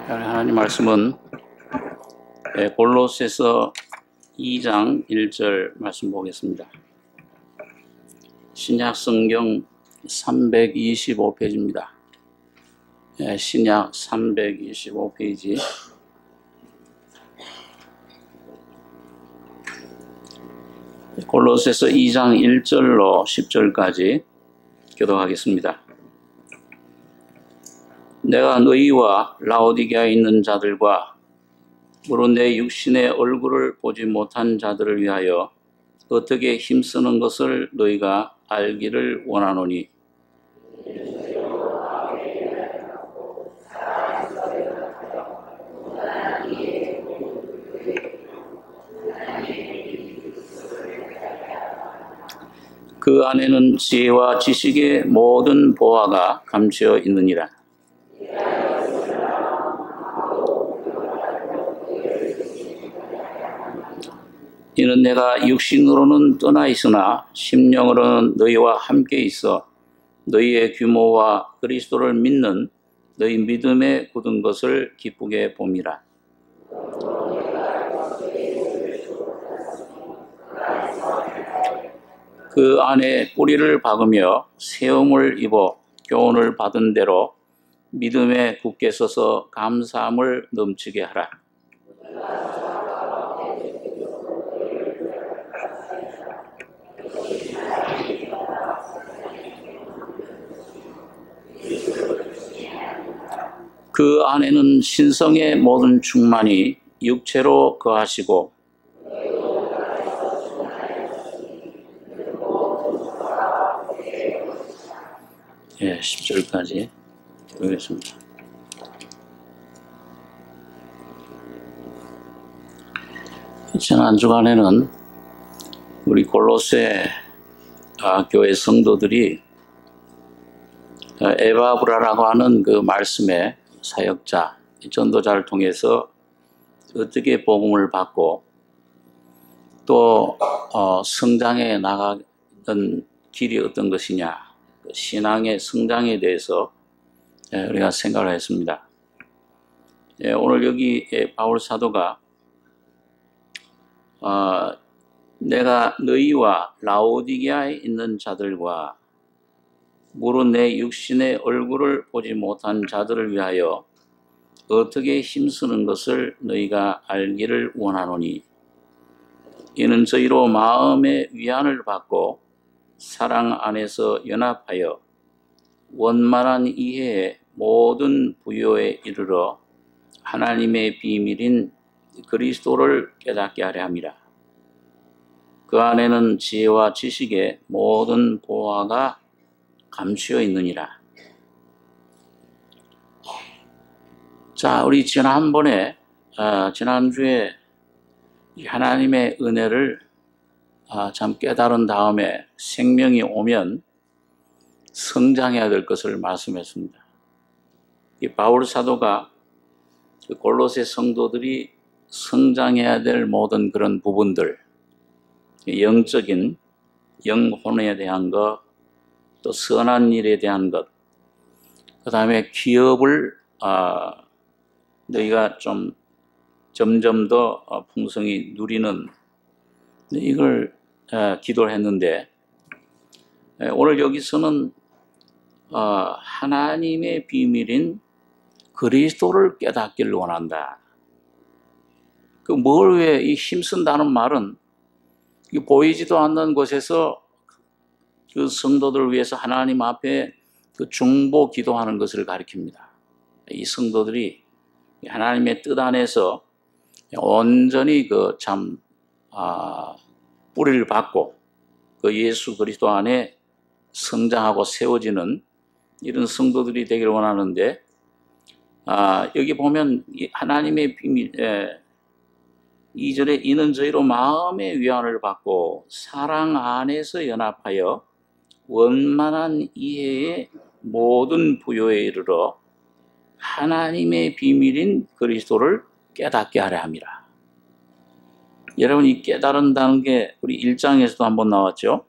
하나님 말씀은 골로새서 2장 1절 말씀 보겠습니다. 신약 성경 325페이지입니다. 신약 325페이지. 골로새서 2장 1절로 10절까지 교독하겠습니다. 내가 너희와 라오디게아에 있는 자들과 물론 내 육신의 얼굴을 보지 못한 자들을 위하여 어떻게 힘쓰는 것을 너희가 알기를 원하노니, 그 안에는 지혜와 지식의 모든 보화가 감추어 있느니라. 이는 내가 육신으로는 떠나 있으나 심령으로는 너희와 함께 있어 너희의 규모와 그리스도를 믿는 너희 믿음에 굳은 것을 기쁘게 봅니다. 그 안에 뿌리를 박으며 세움을 입어 교훈을 받은 대로 믿음에 굳게 서서 감사함을 넘치게 하라. 그 안에는 신성의 모든 충만이 육체로 거하시고 예, 10절까지 보겠습니다. 지난 주간에는 우리 골로새 교회 성도들이 에바브라라고 하는 그 말씀의 사역자, 전도자를 통해서 어떻게 복음을 받고 또 성장해 나가던 길이 어떤 것이냐, 신앙의 성장에 대해서 우리가 생각을 했습니다. 오늘 여기 바울 사도가 내가 너희와 라오디게아에 있는 자들과 무릇 내 육신의 얼굴을 보지 못한 자들을 위하여 어떻게 힘쓰는 것을 너희가 알기를 원하노니, 이는 저희로 마음의 위안을 받고 사랑 안에서 연합하여 원만한 이해의 모든 부요에 이르러 하나님의 비밀인 그리스도를 깨닫게 하려 함이라. 그 안에는 지혜와 지식의 모든 보화가 감추어 있느니라. 자, 우리 지난주에 하나님의 은혜를 참 깨달은 다음에 생명이 오면 성장해야 될 것을 말씀했습니다. 이 바울 사도가 골로새 성도들이 성장해야 될 모든 그런 부분들, 영적인 영혼에 대한 것, 또 선한 일에 대한 것, 그 다음에 기업을 너희가 좀 점점 더 풍성히 누리는 이걸 기도를 했는데, 오늘 여기서는 하나님의 비밀인 그리스도를 깨닫기를 원한다. 그 뭘 왜 이 힘쓴다는 말은 보이지도 않는 곳에서 그 성도들을 위해서 하나님 앞에 그 중보 기도하는 것을 가리킵니다. 이 성도들이 하나님의 뜻 안에서 온전히 그 참 뿌리를 받고 그 예수 그리스도 안에 성장하고 세워지는 이런 성도들이 되기를 원하는데, 여기 보면 하나님의 비밀 2절에 이는 저희로 마음의 위안을 받고 사랑 안에서 연합하여 원만한 이해의 모든 부요에 이르러 하나님의 비밀인 그리스도를 깨닫게 하려 함이라. 여러분, 이 깨달은다는 게 우리 1장에서도 한번 나왔죠.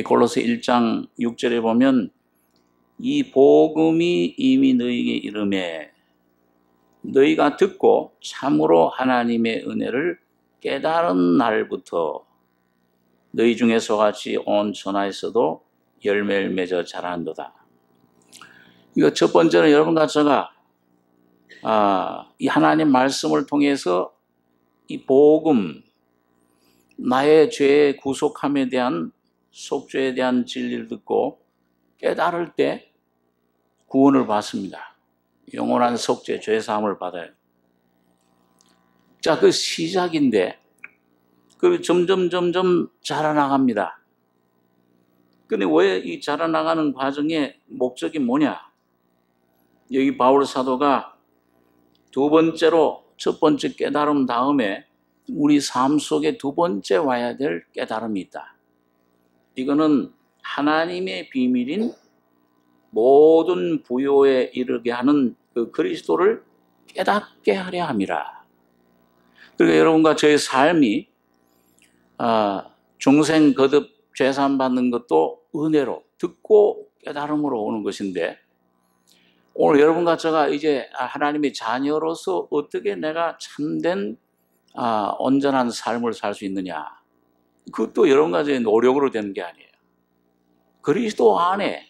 골로새 1장 6절에 보면 이 복음이 이미 너희에게 이르매 너희가 듣고 참으로 하나님의 은혜를 깨달은 날부터 너희 중에서 같이 온 천하에서도 열매를 맺어 자란도다. 이거 첫 번째는 여러분과 제가 이 하나님 말씀을 통해서 이 복음, 나의 죄의 구속함에 대한 속죄에 대한 진리를 듣고 깨달을 때 구원을 받습니다. 영원한 속죄, 죄사함을 받아요. 자, 그 시작인데 그 점점 자라나갑니다. 근데 왜 이 자라나가는 과정의 목적이 뭐냐? 여기 바울 사도가 두 번째로 첫 번째 깨달음 다음에 우리 삶 속에 두 번째 와야 될 깨달음이 있다. 이거는 하나님의 비밀인 모든 부요에 이르게 하는 그 그리스도를 깨닫게 하려 함이라. 그러니까 여러분과 저의 삶이 중생 거듭 죄사함 받는 것도 은혜로 듣고 깨달음으로 오는 것인데, 오늘 여러분과 제가 이제 하나님의 자녀로서 어떻게 내가 참된 온전한 삶을 살 수 있느냐, 그것도 여러분과 저의 노력으로 되는 게 아니에요. 그리스도 안에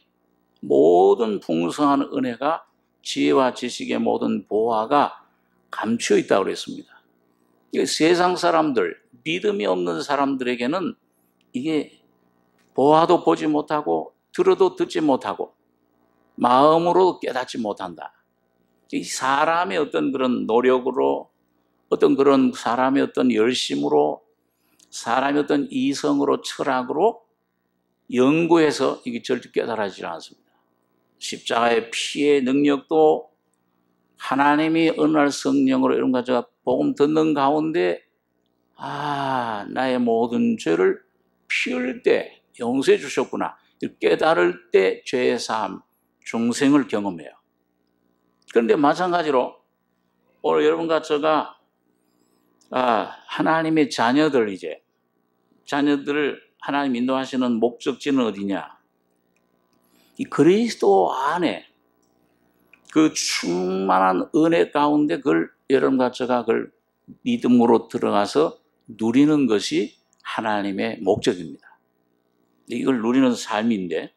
모든 풍성한 은혜가 지혜와 지식의 모든 보화가 감추어 있다고 그랬습니다. 세상 사람들, 믿음이 없는 사람들에게는 이게 보아도 보지 못하고 들어도 듣지 못하고 마음으로 깨닫지 못한다. 이 사람의 어떤 그런 노력으로, 어떤 그런 사람의 어떤 열심으로, 사람의 어떤 이성으로, 철학으로 연구해서 이게 절대 깨달아지지 않습니다. 십자가의 피의 능력도 하나님이 어느 날 성령으로 이런 가지고 복음 듣는 가운데 나의 모든 죄를 피 흘릴 때 용서해 주셨구나, 깨달을 때 죄의 사함, 중생을 경험해요. 그런데 마찬가지로 오늘 여러분과 제가 하나님의 자녀들, 이제 자녀들을 하나님 인도하시는 목적지는 어디냐? 이 그리스도 안에 그 충만한 은혜 가운데 그걸 여러분과 제가 그걸 믿음으로 들어가서 누리는 것이 하나님의 목적입니다. 이걸 누리는 삶인데,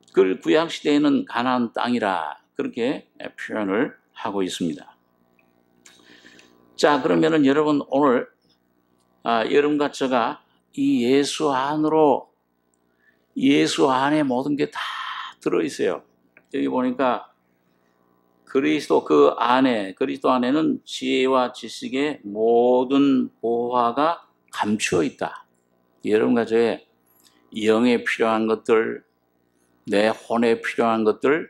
그걸 구약시대에는 가나안 땅이라 그렇게 표현을 하고 있습니다. 자, 그러면은 여러분 오늘 여러분과 제가 이 예수 안으로, 예수 안에 모든 게 다 들어있어요. 여기 보니까 그리스도 안에는 지혜와 지식의 모든 보화가 감추어 있다. 여러분과 저의 영에 필요한 것들, 내 혼에 필요한 것들,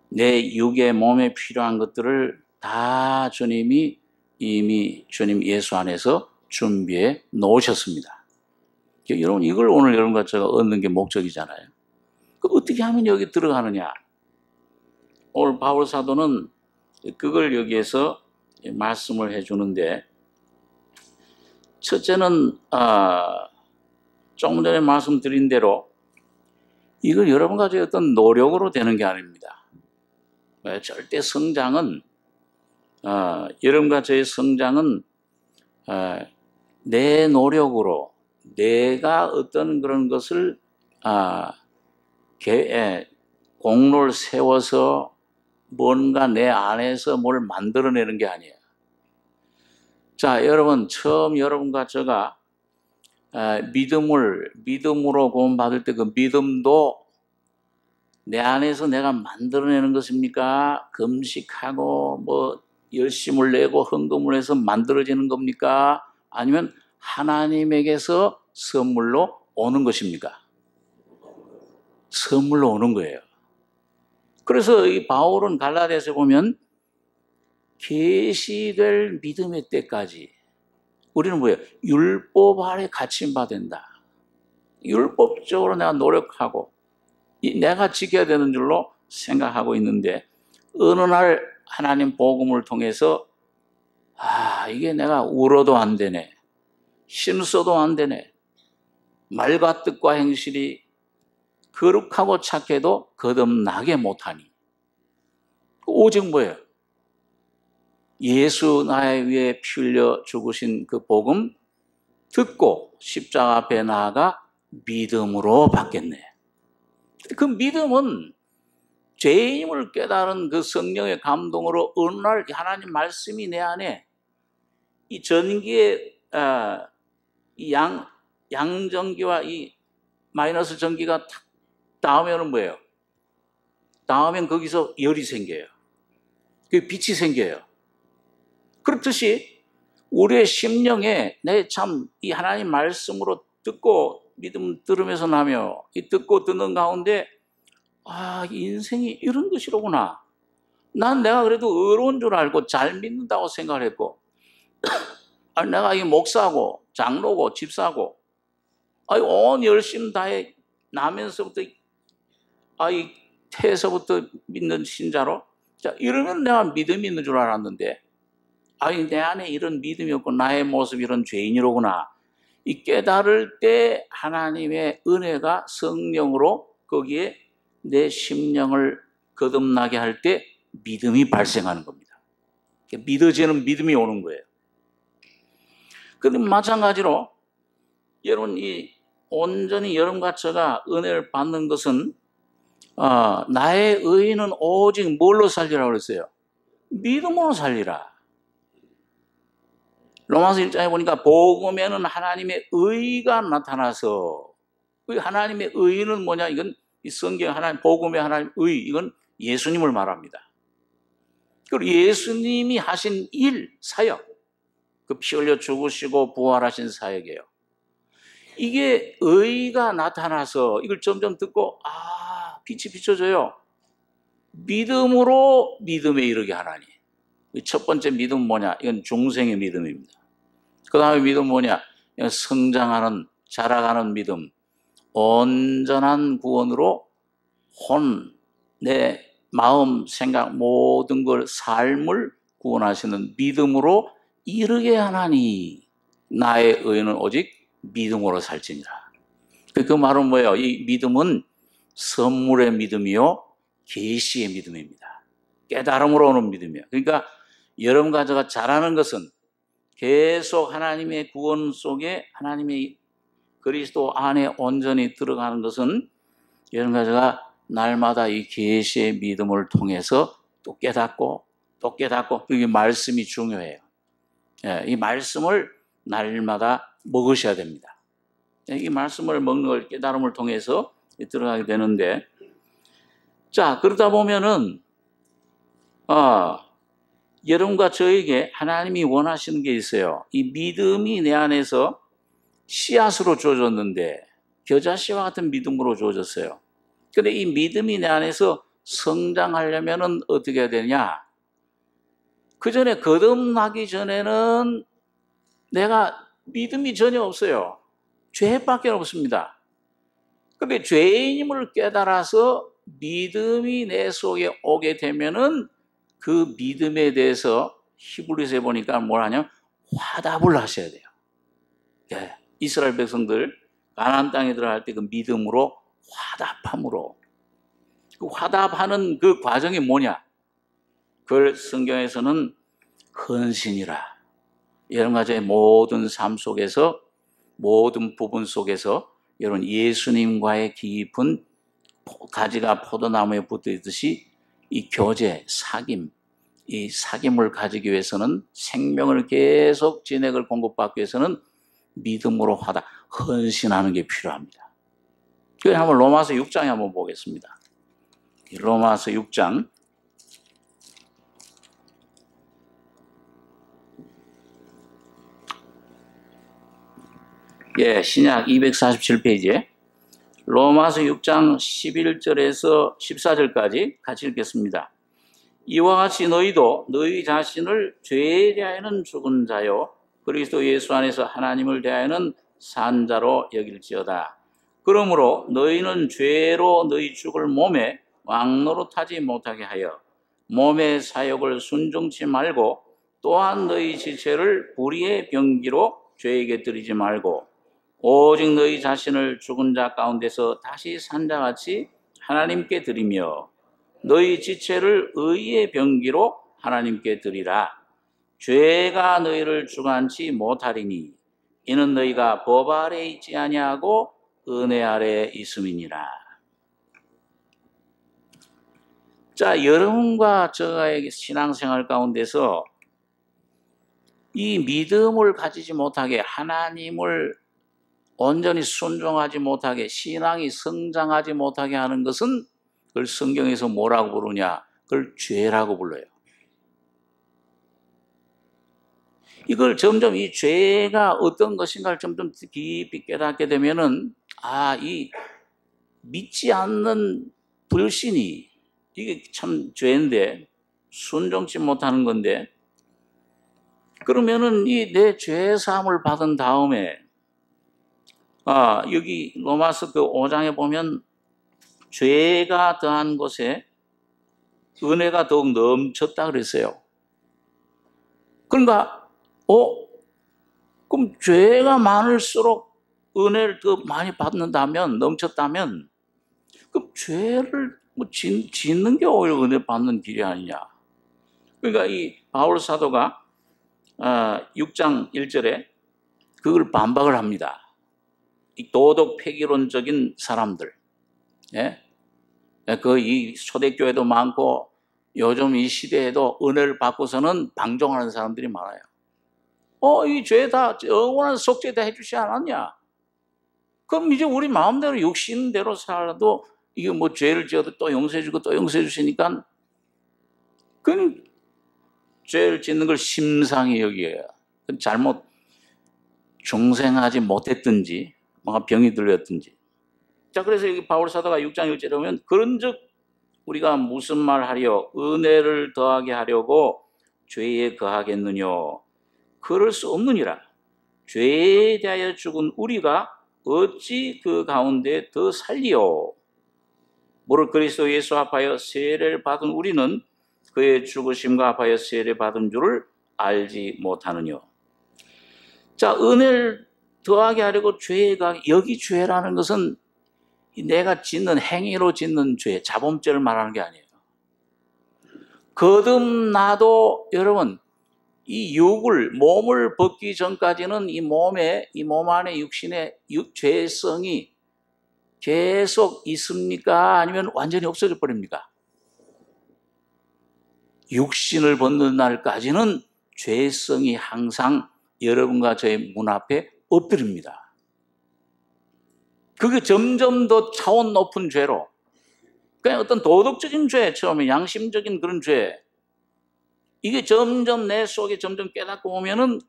내 육의 몸에 필요한 것들을 다 주님이 이미 주님 예수 안에서 준비해 놓으셨습니다. 여러분, 이걸 오늘 여러분과 제가 얻는 게 목적이잖아요. 어떻게 하면 여기 들어가느냐? 오늘 바울 사도는 그걸 여기에서 말씀을 해주는데, 첫째는 조금 전에 말씀드린 대로 이걸 여러분과 저의 어떤 노력으로 되는 게 아닙니다. 절대 성장은 여러분과 저의 성장은 내 노력으로, 내가 어떤 그런 것을 공로를 세워서 뭔가 내 안에서 뭘 만들어내는 게 아니에요. 자, 여러분, 처음 여러분과 제가 믿음으로 구원받을 때 그 믿음도 내 안에서 내가 만들어내는 것입니까? 금식하고 뭐 열심을 내고 헌금을 해서 만들어지는 겁니까? 아니면 하나님에게서 선물로 오는 것입니까? 선물로 오는 거예요. 그래서 이 바울은 갈라디아서에 보면 계시될 믿음의 때까지 우리는 뭐예요? 율법 아래 갇힌 된다. 율법적으로 내가 노력하고 내가 지켜야 되는 줄로 생각하고 있는데, 어느 날 하나님 복음을 통해서 이게 내가 울어도 안 되네, 힘써도 안 되네, 말과 뜻과 행실이 거룩하고 착해도 거듭나게 못하니, 오직 뭐예요? 예수 나의 위에 피 흘려 죽으신 그 복음 듣고 십자가 앞에 나아가 믿음으로 받겠네. 그 믿음은 죄인임을 깨달은 그 성령의 감동으로 어느 날 하나님 말씀이 내 안에 이 전기의 이 양전기와 이 마이너스 전기가 탁 닿으면 뭐예요? 닿으면 거기서 열이 생겨요. 그 빛이 생겨요. 그렇듯이 우리의 심령에 내 참 이 하나님 말씀으로 듣고 믿음 들으면서 나며 이 듣고 듣는 가운데 인생이 이런 것이로구나. 난 내가 그래도 의로운 줄 알고 잘 믿는다고 생각을 했고 내가 이 목사고 장로고 집사고 온 열심 다해 나면서부터 이 태에서부터 믿는 신자로 자 이러면 내가 믿음이 있는 줄 알았는데 내 안에 이런 믿음이 없고 나의 모습이 이런 죄인이로구나. 이 깨달을 때 하나님의 은혜가 성령으로 거기에 내 심령을 거듭나게 할 때 믿음이 발생하는 겁니다. 믿어지는 믿음이 오는 거예요. 그런데 마찬가지로 여러분 이 온전히 여러분과 제가 은혜를 받는 것은 나의 의인은 오직 뭘로 살리라고 그랬어요? 믿음으로 살리라. 로마서 1장에 보니까 복음에는 하나님의 의가 나타나서 하나님의 의는 뭐냐? 이건 이 성경 하나님 복음의 하나님 의 이건 예수님을 말합니다. 그리고 예수님이 하신 일 사역 그 피 흘려 죽으시고 부활하신 사역이에요. 이게 의가 나타나서 이걸 점점 듣고 빛이 비춰져요. 믿음으로 믿음에 이르게 하나니. 첫 번째 믿음은 뭐냐? 이건 중생의 믿음입니다. 그 다음에 믿음은 뭐냐? 이건 성장하는 자라가는 믿음. 온전한 구원으로 내 마음, 생각 모든 걸 삶을 구원하시는 믿음으로 이르게 하나니 나의 의는 오직 믿음으로 살지니라. 그 말은 뭐예요? 이 믿음은 선물의 믿음이요 계시의 믿음입니다. 깨달음으로 오는 믿음이에요. 그러니까 여러분과 제가 잘하는 것은 계속 하나님의 구원 속에 하나님의 그리스도 안에 온전히 들어가는 것은 여러분과 제가 날마다 이 계시의 믿음을 통해서 또 깨닫고 이게 말씀이 중요해요. 이 말씀을 날마다 먹으셔야 됩니다. 이 말씀을 먹는 걸 깨달음을 통해서 들어가게 되는데 자 그러다 보면은 여러분과 저에게 하나님이 원하시는 게 있어요. 이 믿음이 내 안에서 씨앗으로 주어졌는데 겨자씨와 같은 믿음으로 주어졌어요. 그런데 이 믿음이 내 안에서 성장하려면 어떻게 해야 되냐? 그 전에 거듭나기 전에는 내가 믿음이 전혀 없어요. 죄밖에 없습니다. 그런데 죄인임을 깨달아서 믿음이 내 속에 오게 되면은 그 믿음에 대해서 히브리서에 보니까 뭘 하냐? 화답을 하셔야 돼요. 네. 이스라엘 백성들 가나안 땅에 들어갈 때 그 믿음으로 화답함으로 그 화답하는 그 과정이 뭐냐? 그걸 성경에서는 헌신이라. 여러분과 저의 모든 삶 속에서 모든 부분 속에서 여러분 예수님과의 깊은 가지가 포도나무에 붙어있듯이 이 교제, 사귐, 이 사귐을 가지기 위해서는 생명을 계속 진액을 공급받기 위해서는 믿음으로 화답, 헌신하는 게 필요합니다. 그래서 한번 로마서 6장에 한번 보겠습니다. 로마서 6장 신약 247페이지에 로마서 6장 11절에서 14절까지 같이 읽겠습니다. 이와 같이 너희도 너희 자신을 죄에 대하여는 죽은 자요 그리스도 예수 안에서 하나님을 대하여는 산 자로 여길지어다. 그러므로 너희는 죄로 너희 죽을 몸에 왕노릇하지 못하게 하여 몸의 사욕을 순종치 말고 또한 너희 지체를 불의의 병기로 죄에게 드리지 말고 오직 너희 자신을 죽은 자 가운데서 다시 산 자같이 하나님께 드리며 너희 지체를 의의 병기로 하나님께 드리라. 죄가 너희를 주관치 못하리니 이는 너희가 법 아래 있지 아니하고 은혜 아래 있음이니라. 자, 여러분과 저의 신앙생활 가운데서 이 믿음을 가지지 못하게, 하나님을 온전히 순종하지 못하게, 신앙이 성장하지 못하게 하는 것은 그걸 성경에서 뭐라고 부르냐? 그걸 죄라고 불러요. 이걸 점점 이 죄가 어떤 것인가를 점점 깊이 깨닫게 되면은, 이 믿지 않는 불신이 이게 참 죄인데, 순종치 못하는 건데, 그러면은 이 내 죄 사함을 받은 다음에, 여기 로마서 그 5장에 보면 죄가 더한 곳에 은혜가 더욱 넘쳤다 그랬어요. 그러니까 그럼 죄가 많을수록 은혜를 더 많이 받는다면, 넘쳤다면, 그럼 죄를 짓는 게 오히려 은혜 받는 길이 아니냐. 그러니까 이 바울 사도가 6장 1절에 그걸 반박을 합니다. 이 도덕 폐기론적인 사람들, 이 초대교회도 많고 요즘 이 시대에도 은혜를 받고서는 방종하는 사람들이 많아요. 이 죄 다 영원한 속죄 다 해주지 않았냐? 그럼 이제 우리 마음대로 육신대로 살아도 이게 뭐 죄를 지어도 또 용서해주고 또 용서해 주시니까 그건 죄를 짓는 걸 심상히 여기에요. 잘못 중생하지 못했든지 뭔가 병이 들렸든지. 자, 그래서 여기 바울 사도가 6장 1절에 보면 그런즉 우리가 무슨 말 하려 은혜를 더하게 하려고 죄에 거하겠느냐? 그럴 수 없느니라. 죄에 대하여 죽은 우리가 어찌 그 가운데 더 살리요? 무릇 그리스도 예수 합하여 세례를 받은 우리는 그의 죽으심과 합하여 세례 받은 줄을 알지 못하느냐? 자, 은혜를 더하게 하려고 죄에 거하게, 여기 죄라는 것은 내가 짓는 행위로 짓는 죄, 자범죄를 말하는 게 아니에요. 거듭나도 여러분 이 몸을 벗기 전까지는 이 몸 안에 육신의 죄성이 계속 있습니까? 아니면 완전히 없어져 버립니까? 육신을 벗는 날까지는 죄성이 항상 여러분과 저의 문 앞에 엎드립니다. 그게 점점 더 차원 높은 죄로, 그냥 어떤 도덕적인 죄, 처음에 양심적인 그런 죄, 이게 점점 내 속에 점점 깨닫고 보면은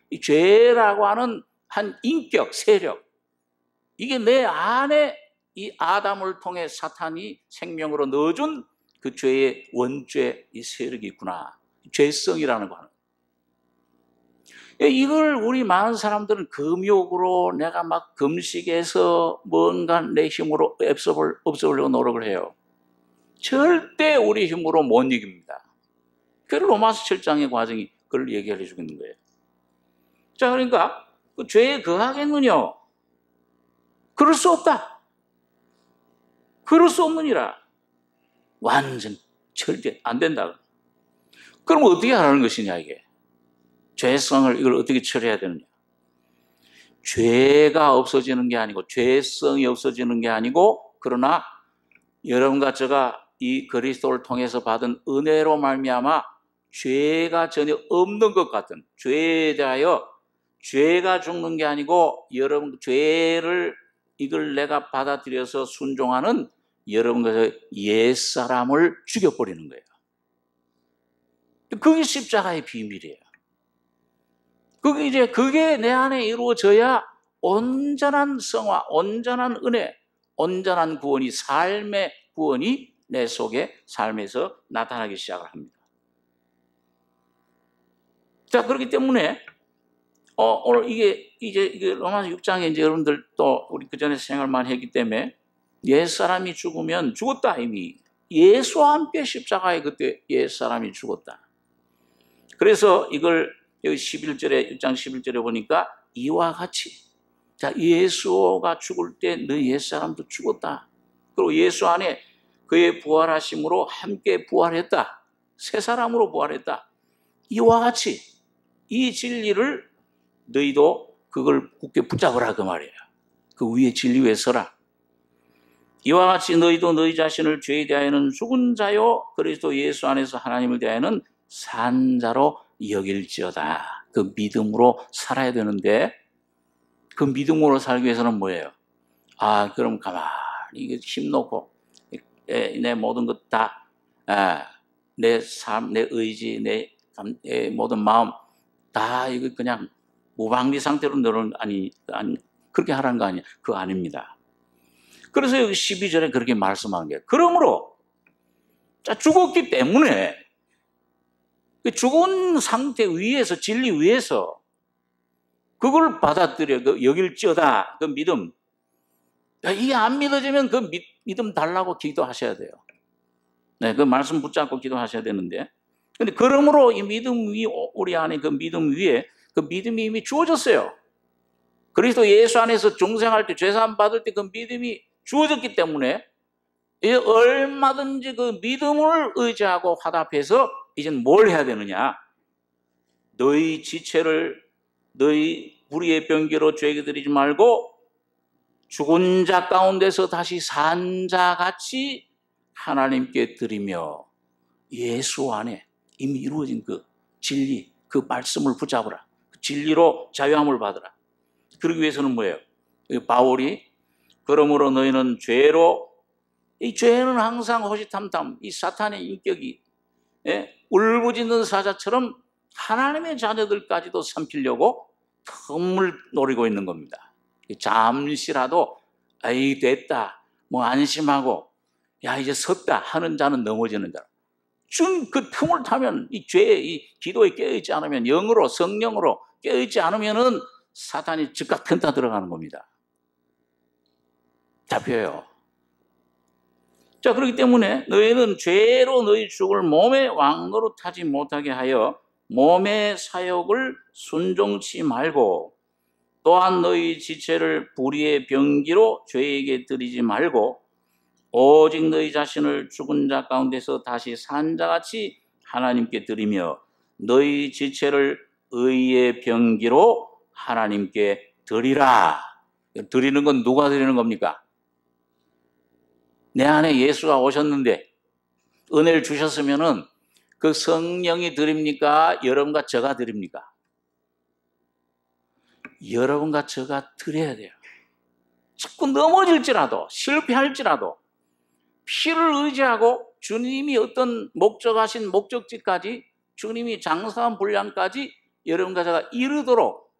이 죄라고 하는 한 인격, 세력, 이게 내 안에 이 아담을 통해 사탄이 생명으로 넣어준 그 죄의 원죄, 이 세력이 있구나. 죄성이라는 거는. 이걸 우리 많은 사람들은 금욕으로 내가 막 금식해서 뭔가 내 힘으로 없애보려고 노력을 해요. 절대 우리 힘으로 못 이깁니다. 그래서 로마서 7장의 과정이 그걸 얘기해 주고 있는 거예요. 자, 그러니까 그 죄에 거하겠느냐? 그럴 수 없다. 그럴 수 없느니라. 완전 절대 안 된다. 그럼 어떻게 하라는 것이냐 이게? 죄성을 이걸 어떻게 처리해야 되느냐? 죄가 없어지는 게 아니고 죄성이 없어지는 게 아니고, 그러나 여러분과 제가 이 그리스도를 통해서 받은 은혜로 말미암아 죄가 전혀 없는 것 같은, 죄에 대하여 죄가 죽는 게 아니고 여러분 죄를 이걸 내가 받아들여서 순종하는 여러분과 옛사람을 죽여버리는 거예요. 그게 십자가의 비밀이에요. 그게 내 안에 이루어져야 온전한 성화, 온전한 은혜, 온전한 구원이, 삶의 구원이 내 속에 삶에서 나타나기 시작을 합니다. 자, 그렇기 때문에 오늘 이게 로마서 6장에 이제 여러분들 또 우리 그 전에 생각을 많이 했기 때문에 옛사람이 죽으면 죽었다 이미. 예수와 함께 십자가에 그때 옛사람이 죽었다. 그래서 이걸 여기 11절에 6장 11절에 보니까 이와 같이, 자, 예수가 죽을 때 너희 옛사람도 죽었다. 그리고 예수 안에 그의 부활하심으로 함께 부활했다. 새 사람으로 부활했다. 이와 같이 이 진리를 너희도 그걸 굳게 붙잡으라 그 말이에요. 그 위에 진리 위에 서라. 이와 같이 너희도 너희 자신을 죄에 대하여는 죽은 자요 그리스도 예수 안에서 하나님을 대하여는 산 자로 여길지어다. 그 믿음으로 살아야 되는데 그 믿음으로 살기 위해서는 뭐예요? 그럼 가만히 힘 놓고 내 모든 것 다 내 삶, 내 의지, 내 모든 마음 다 이거 그냥 무방비 상태로 너는 아니 그렇게 하라는 거 아니야? 그거 아닙니다. 그래서 여기 12절에 그렇게 말씀한 게 그러므로 죽었기 때문에 그 죽은 상태 위에서 진리 위에서 그걸 받아들여 여길지어다 그 믿음. 이게 안 믿어지면 그 믿음 달라고 기도하셔야 돼요. 네, 그 말씀 붙잡고 기도하셔야 되는데 근데 그러므로 이 믿음 위 우리 안에 그 믿음 위에 그 믿음이 이미 주어졌어요. 그리스도 예수 안에서 중생할 때 죄사함 받을 때 그 믿음이 주어졌기 때문에 얼마든지 그 믿음을 의지하고 화답해서 이젠 뭘 해야 되느냐? 너희 지체를 너희 불의의 병기로 죄에게 드리지 말고 죽은 자 가운데서 다시 산 자같이 하나님께 드리며 예수 안에 이미 이루어진 그 진리, 그 말씀을 붙잡으라. 그 진리로 자유함을 받으라. 그러기 위해서는 뭐예요? 바울이 그러므로 너희는 죄로 이 죄는 항상 호시탐탐 이 사탄의 인격이 울부짖는 사자처럼 하나님의 자녀들까지도 삼키려고 틈을 노리고 있는 겁니다. 잠시라도 됐다 뭐 안심하고 야 이제 섰다 하는 자는 넘어지는 자. 준 그 틈을 타면 이 죄에 이 기도에 깨어있지 않으면 영으로 성령으로 깨어있지 않으면은 사탄이 즉각 편타 들어가는 겁니다. 잡혀요. 자 그렇기 때문에 너희는 죄로 너희 죽을 몸의 왕노릇하지 못하게 하여 몸의 사욕을 순종치 말고 또한 너희 지체를 불의의 병기로 죄에게 드리지 말고 오직 너희 자신을 죽은 자 가운데서 다시 산 자같이 하나님께 드리며 너희 지체를 의의 병기로 하나님께 드리라. 드리는 건 누가 드리는 겁니까? 내 안에 예수가 오셨는데 은혜를 주셨으면은 그 성령이 드립니까? 여러분과 저가 드립니까? 여러분과 저가 드려야 돼요. 자꾸 넘어질지라도 실패할지라도 피를 의지하고 주님이 어떤 목적하신 목적지까지 주님이 장사한 분량까지 여러분과 제가 이르도록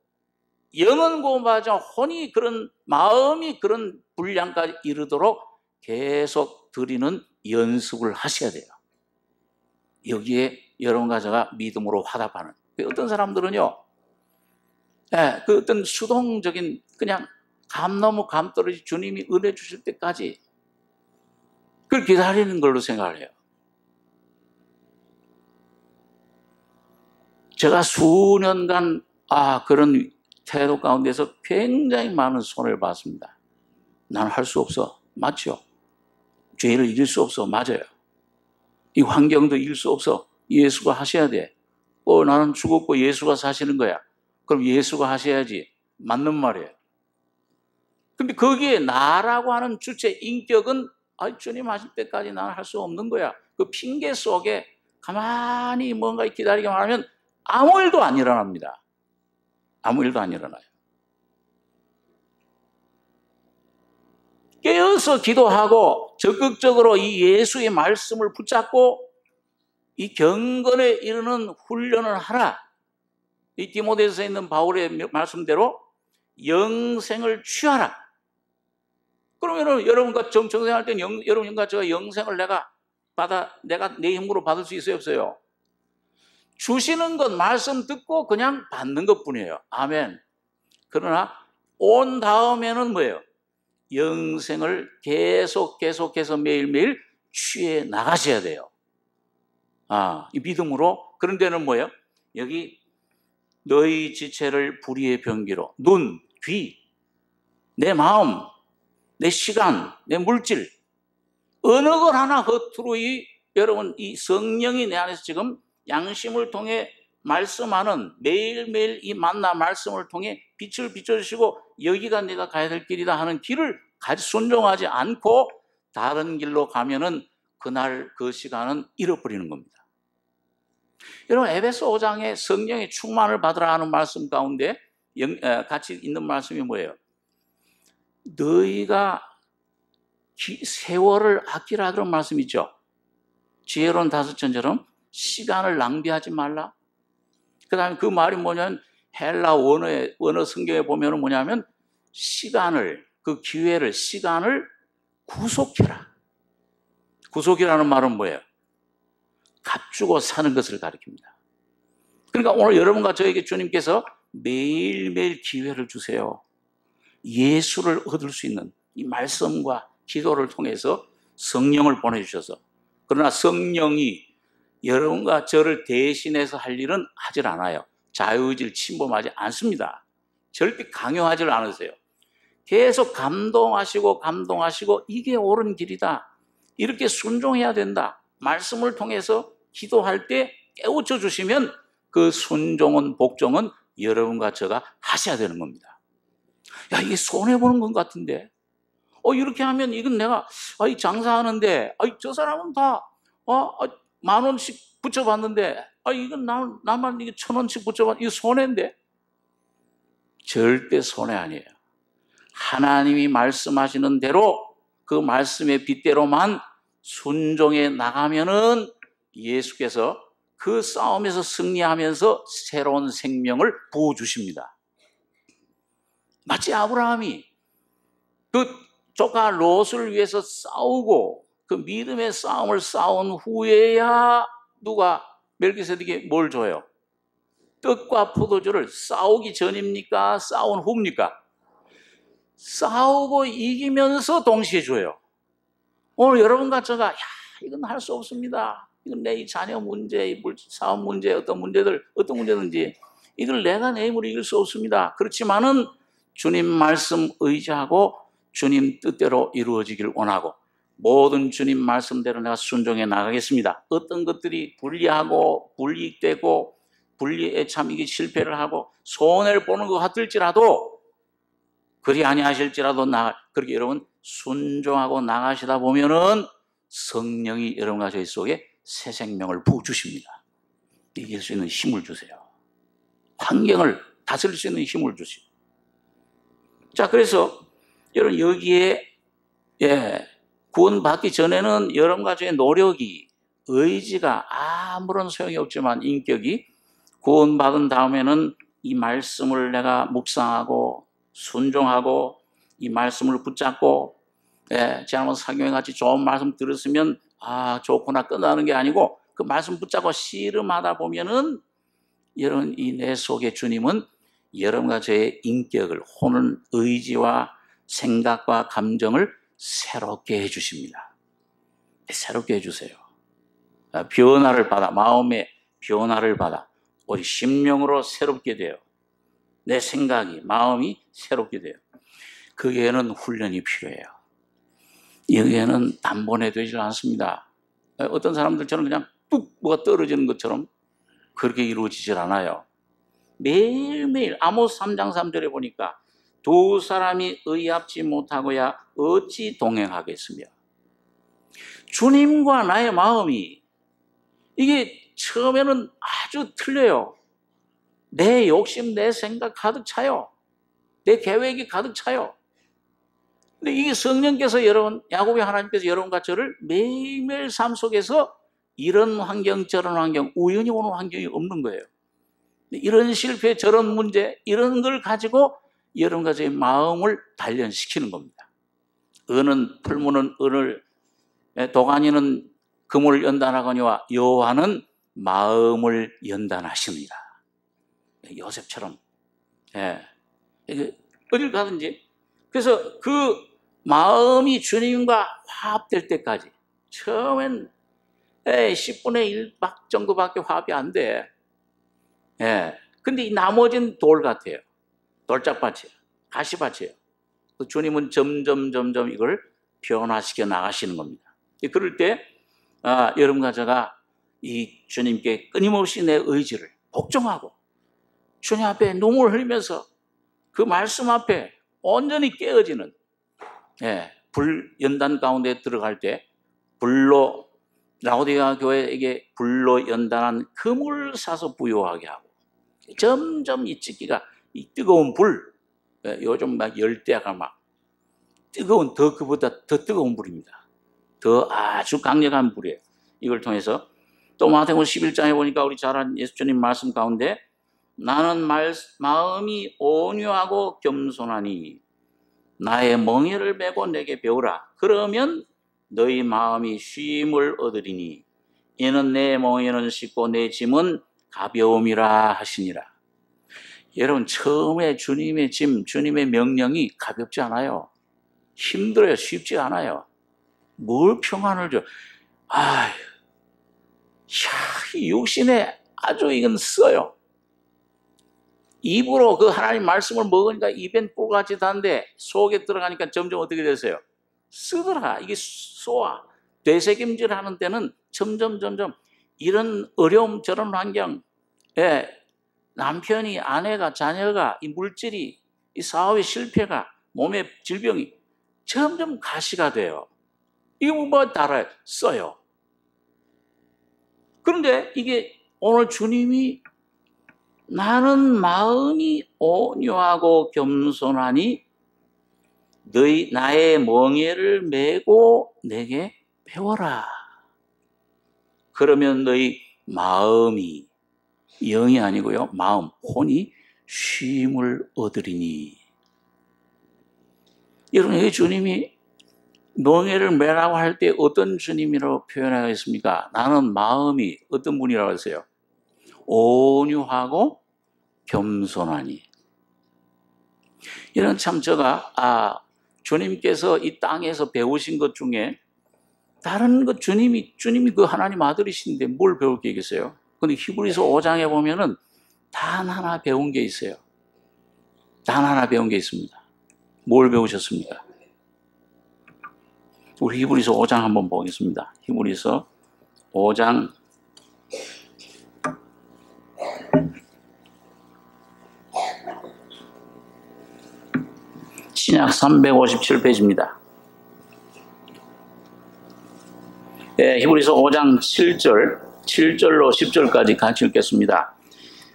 영은 고마죠. 혼이 그런 마음이 그런 분량까지 이르도록 계속 드리는 연습을 하셔야 돼요. 여기에 여러분과 제가 믿음으로 화답하는 어떤 사람들은요 그 어떤 수동적인 그냥 감 넘어 감 떨어지 주님이 은혜 주실 때까지 그걸 기다리는 걸로 생각을 해요. 제가 수년간 그런 태도 가운데서 굉장히 많은 손해를 봤습니다. 나는 할 수 없어. 맞죠? 죄를 이길 수 없어. 맞아요. 이 환경도 이길 수 없어. 예수가 하셔야 돼. 나는 죽었고 예수가 사시는 거야. 그럼 예수가 하셔야지. 맞는 말이에요. 근데 거기에 나라고 하는 주체 인격은 주님 하실 때까지 나는 할 수 없는 거야. 그 핑계 속에 가만히 뭔가 기다리기만 하면 아무 일도 안 일어납니다. 아무 일도 안 일어나요. 깨어서 기도하고 적극적으로 이 예수의 말씀을 붙잡고 이 경건에 이르는 훈련을 하라. 이 디모데서에 있는 바울의 말씀대로 영생을 취하라. 그러면 여러분과 정생할 때는 여러분과 제가 영생을 내가 내 힘으로 받을 수 있어요, 없어요? 주시는 것 말씀 듣고 그냥 받는 것뿐이에요. 아멘. 그러나 온 다음에는 뭐예요? 영생을 계속해서 매일매일 취해 나가셔야 돼요. 이 믿음으로. 그런 데는 뭐예요? 여기 너희 지체를 불의의 병기로 눈, 귀, 내 마음, 내 시간, 내 물질 어느 걸 하나 허투루 여러분 이 성령이 내 안에서 지금 양심을 통해 말씀하는 매일매일 이 만나 말씀을 통해 빛을 비춰주시고 여기가 내가 가야 될 길이다 하는 길을 순종하지 않고 다른 길로 가면은 그날 그 시간은 잃어버리는 겁니다. 여러분, 에베소 5장에 성령의 충만을 받으라 하는 말씀 가운데 같이 있는 말씀이 뭐예요? 너희가 세월을 아끼라 그런 말씀 있죠. 지혜로운 다섯천처럼 시간을 낭비하지 말라. 그 다음에 그 말이 뭐냐면 헬라 원어 성경에 보면 뭐냐면 시간을, 그 기회를, 시간을 구속해라. 구속이라는 말은 뭐예요? 값주고 사는 것을 가리킵니다. 그러니까 오늘 여러분과 저에게 주님께서 매일매일 기회를 주세요. 예수를 얻을 수 있는 이 말씀과 기도를 통해서 성령을 보내주셔서, 그러나 성령이 여러분과 저를 대신해서 할 일은 하질 않아요. 자유의지를 침범하지 않습니다. 절대 강요하지 않으세요. 계속 감동하시고 이게 옳은 길이다, 이렇게 순종해야 된다, 말씀을 통해서 기도할 때 깨우쳐 주시면 그 순종은, 복종은 여러분과 저가 하셔야 되는 겁니다. 야, 이게 손해보는 것 같은데, 이렇게 하면 이건 내가 장사하는데 저 사람은 다 10,000원씩 붙여봤는데 이건 나만 이게 1,000원씩 붙여봤, 이거 손해인데. 절대 손해 아니에요. 하나님이 말씀하시는 대로 그 말씀의 빛대로만 순종해 나가면은 예수께서 그 싸움에서 승리하면서 새로운 생명을 부어주십니다. 마치 아브라함이 그 조카 롯을 위해서 싸우고 그 믿음의 싸움을 싸운 후에야 누가 멜기세덱에게 뭘 줘요? 떡과 포도주를. 싸우기 전입니까? 싸운 후입니까? 싸우고 이기면서 동시에 줘요. 오늘 여러분과 제가 이건 할 수 없습니다, 이건 내 자녀 문제, 사업 문제, 어떤 문제든지 이걸 내가 내 힘으로 이길 수 없습니다. 그렇지만은 주님 말씀 의지하고 주님 뜻대로 이루어지기를 원하고 모든 주님 말씀대로 내가 순종해 나가겠습니다. 어떤 것들이 불리하고 불이익되고 불리에 참 이게 실패를 하고 손해를 보는 것 같을지라도, 그리 아니하실지라도 그렇게 여러분 순종하고 나가시다 보면은 성령이 여러분과 저희 속에 새 생명을 부어주십니다. 이길 수 있는 힘을 주세요. 환경을 다스릴 수 있는 힘을 주시고. 자, 그래서 여러분 여기에 구원받기 전에는 여러분과 저의 노력이, 의지가 아무런 소용이 없지만 인격이 구원받은 다음에는 이 말씀을 내가 묵상하고 순종하고 이 말씀을 붙잡고, 지난번 사경에 같이 좋은 말씀 들었으면 좋구나 끝나는 게 아니고 그 말씀 붙잡고 씨름하다 보면은 여러분 이 내 속에 주님은 여러분과 저의 인격을, 혼은, 의지와 생각과 감정을 새롭게 해주십니다. 새롭게 해주세요. 변화를 받아, 마음의 변화를 받아 우리 심령으로 새롭게 돼요. 내 생각이, 마음이 새롭게 돼요. 거기에는 훈련이 필요해요. 여기에는 단번에 되질 않습니다. 어떤 사람들처럼 그냥 뚝 뭐가 떨어지는 것처럼 그렇게 이루어지질 않아요. 매일매일 아모스 3장 3절에 보니까 두 사람이 의합지 못하고야 어찌 동행하겠으며. 주님과 나의 마음이 이게 처음에는 아주 틀려요. 내 욕심, 내 생각 가득 차요. 내 계획이 가득 차요. 근데 이게 성령께서 여러분, 야곱의 하나님께서 여러분과 저를 매일매일 삶 속에서 이런 환경, 저런 환경, 우연히 오는 환경이 없는 거예요. 이런 실패, 저런 문제, 이런 걸 가지고 여러분과 저의 마음을 단련시키는 겁니다. 은은 풀무는 은을, 도가니는 금을 연단하거니와 여호와는 마음을 연단하십니다. 요셉처럼 어딜 가든지. 그래서 그 마음이 주님과 화합될 때까지, 처음엔 10분의 1박 정도밖에 화합이 안 돼. 근데 이 나머지는 돌 같아요. 돌짝밭이에요. 가시밭이에요. 주님은 점점 이걸 변화시켜 나가시는 겁니다. 그럴 때 여러분과 제가 이 주님께 끊임없이 내 의지를, 복종하고 주님 앞에 눈물 흘리면서 그 말씀 앞에 온전히 깨어지는 불 연단 가운데 들어갈 때 불로 라오디게아 교회에게 불로 연단한 금을 사서 부요하게 하고 점점 이 찢기가 이 뜨거운 불 요즘 막 열대야가 막 뜨거운 더 그보다 더 뜨거운 불입니다. 더 아주 강력한 불이에요. 이걸 통해서 또 마태복음 11장에 보니까 우리 잘 아는 예수님 말씀 가운데 나는 마음이 온유하고 겸손하니 나의 멍에를 메고 내게 배우라. 그러면 너희 마음이 쉼을 얻으리니 이는 내 멍에는 쉽고 내 짐은 가벼움이라 하시니라. 여러분 처음에 주님의 짐, 주님의 명령이 가볍지 않아요. 힘들어요. 쉽지 않아요. 뭘 평안을 줘. 이 육신에 아주 이건 써요. 입으로 그 하나님 말씀을 먹으니까 입엔 꿀같이 단데 속에 들어가니까 점점 어떻게 되세요? 쓰더라. 이게 쏘아. 되새김질 하는 데는 점점 이런 어려움 저런 환경에 남편이 아내가 자녀가 이 물질이 이 사업의 실패가 몸의 질병이 점점 가시가 돼요. 이거 뭐 달아요? 써요. 그런데 이게 오늘 주님이 나는 마음이 온유하고 겸손하니 너희 나의 멍에를 메고 내게 배워라. 그러면 너희 마음이 영이 아니고요. 마음, 혼이 쉼을 얻으리니. 여러분 이 주님이 멍에를 메라고 할 때 어떤 주님이라고 표현하겠습니까? 나는 마음이 어떤 분이라고 했어요? 온유하고 겸손하니. 이런 참 제가 주님께서 이 땅에서 배우신 것 중에 다른 것 주님이 그 하나님 아들이신데 뭘 배울 게 있겠어요? 근데 히브리서 5장에 보면은 단 하나 배운 게 있어요. 단 하나 배운 게 있습니다. 뭘 배우셨습니까? 우리 히브리서 5장 한번 보겠습니다. 히브리서 5장 신약 357페이지입니다. 히브리서 5장 7절로 10절까지 같이 읽겠습니다.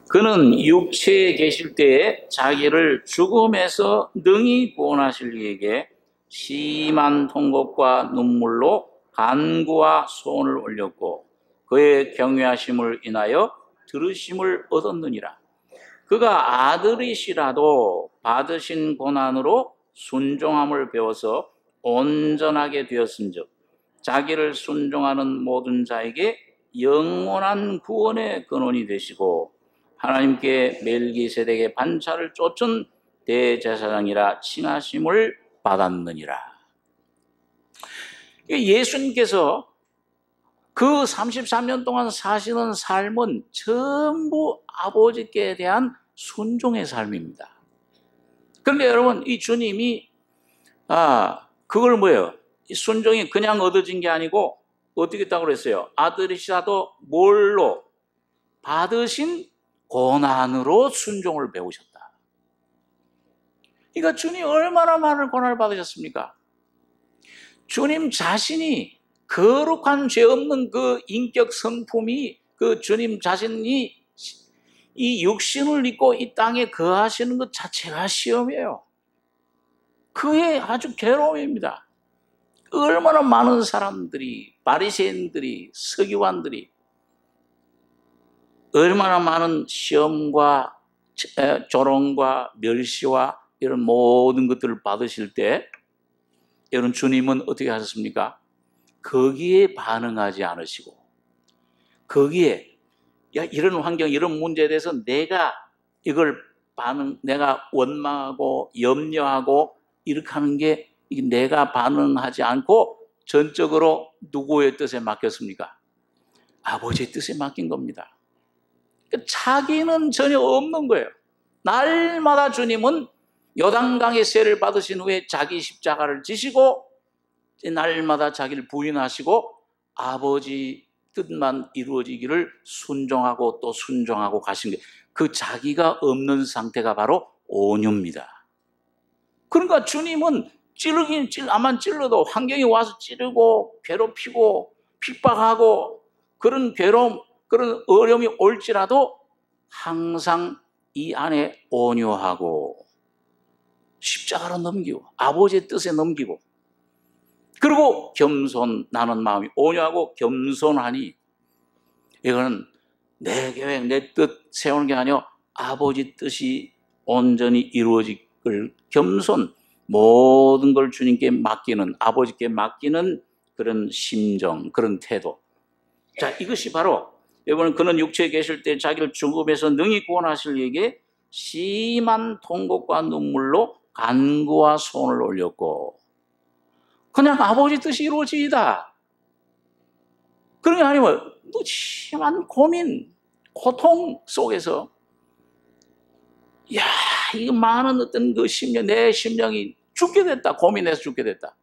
그는 육체에 계실 때에 자기를 죽음에서 능히 구원하실 이에게 심한 통곡과 눈물로 간구와 소원을 올렸고 그의 경외하심을 인하여 들으심을 얻었느니라. 그가 아들이시라도 받으신 고난으로 순종함을 배워서 온전하게 되었은즉 자기를 순종하는 모든 자에게 영원한 구원의 근원이 되시고 하나님께 멜기세덱의 반차를 쫓은 대제사장이라 칭하심을 받았느니라. 예수님께서 그 33년 동안 사시는 삶은 전부 아버지께 대한 순종의 삶입니다. 그런데 여러분 이 주님이 그걸 뭐예요? 이 순종이 그냥 얻어진 게 아니고 어떻게 했다고 그랬어요? 아들이시라도 뭘로? 받으신 고난으로 순종을 배우셨다. 그러니까 주님 얼마나 많은 고난을 받으셨습니까? 주님 자신이 거룩한 죄 없는 그 인격 성품이 그 주님 자신이 이 육신을 입고 이 땅에 거하시는 것 자체가 시험이에요. 그의 아주 괴로움입니다. 얼마나 많은 사람들이 바리새인들이 서기관들이 얼마나 많은 시험과 조롱과 멸시와 이런 모든 것들을 받으실 때 여러분 주님은 어떻게 하셨습니까? 거기에 반응하지 않으시고 거기에 이런 환경 이런 문제에 대해서 내가 내가 원망하고 염려하고 이렇게 하는 게 내가 반응하지 않고 전적으로 누구의 뜻에 맡겼습니까? 아버지의 뜻에 맡긴 겁니다. 차기는 전혀 없는 거예요. 날마다 주님은 요단강의 세를 받으신 후에 자기 십자가를 지시고 날마다 자기를 부인하시고 아버지 뜻만 이루어지기를 순종하고 또 순종하고 가신 게, 그 자기가 없는 상태가 바로 온유입니다. 그러니까 주님은 암만 찔러도, 환경이 와서 찌르고 괴롭히고 핍박하고 그런 괴로움, 그런 어려움이 올지라도 항상 이 안에 온유하고 십자가로 넘기고 아버지의 뜻에 넘기고, 그리고 겸손하는 마음이, 온유하고 겸손하니, 이거는 내 계획, 내 뜻 세우는 게 아니라 아버지 뜻이 온전히 이루어질 겸손, 모든 걸 주님께 맡기는, 아버지께 맡기는 그런 심정, 그런 태도. 자, 이것이 바로 여러분, 그는 육체에 계실 때 자기를 죽음에서 능히 구원하실 이에게 심한 통곡과 눈물로 간구와 손을 올렸고, 그냥 아버지 뜻이 이루어지이다. 그런 게 아니면 심한 고민, 고통 속에서, 야, 이 많은 어떤 그 심령, 내 심령이 죽게 됐다, 고민해서 죽게 됐다.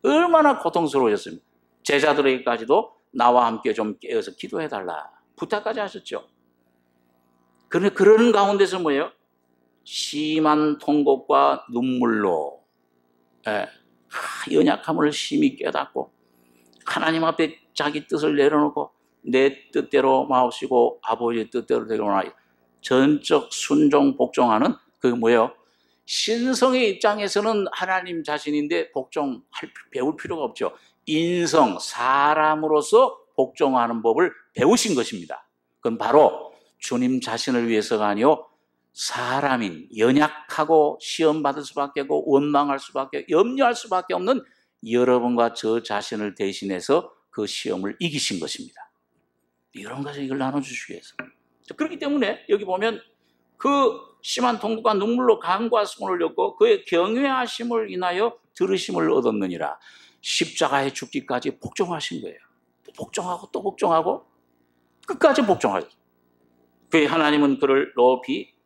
얼마나 고통스러우셨습니까? 제자들에게까지도 나와 함께 좀 깨어서 기도해달라 부탁까지 하셨죠. 그런데 그런 가운데서 뭐예요? 심한 통곡과 눈물로, 연약함을 심히 깨닫고 하나님 앞에 자기 뜻을 내려놓고 내 뜻대로 마옵시고 아버지의 뜻대로 되거나 전적 순종 복종하는, 그 뭐예요? 신성의 입장에서는 하나님 자신인데 배울 필요가 없죠. 인성, 사람으로서 복종하는 법을 배우신 것입니다. 그건 바로 주님 자신을 위해서가 아니요, 사람인, 연약하고 시험받을 수밖에 없고 원망할 수밖에, 염려할 수밖에 없는 여러분과 저 자신을 대신해서 그 시험을 이기신 것입니다. 여러분과 이걸 나눠주시기 위해서. 그렇기 때문에 여기 보면 그 심한 통곡과 눈물로 간구와 손을 올렸고 그의 경외하심을 인하여 들으심을 얻었느니라. 십자가에 죽기까지 복종하신 거예요. 복종하고 또 복종하고 끝까지 복종하셨어요. 그 하나님은 그를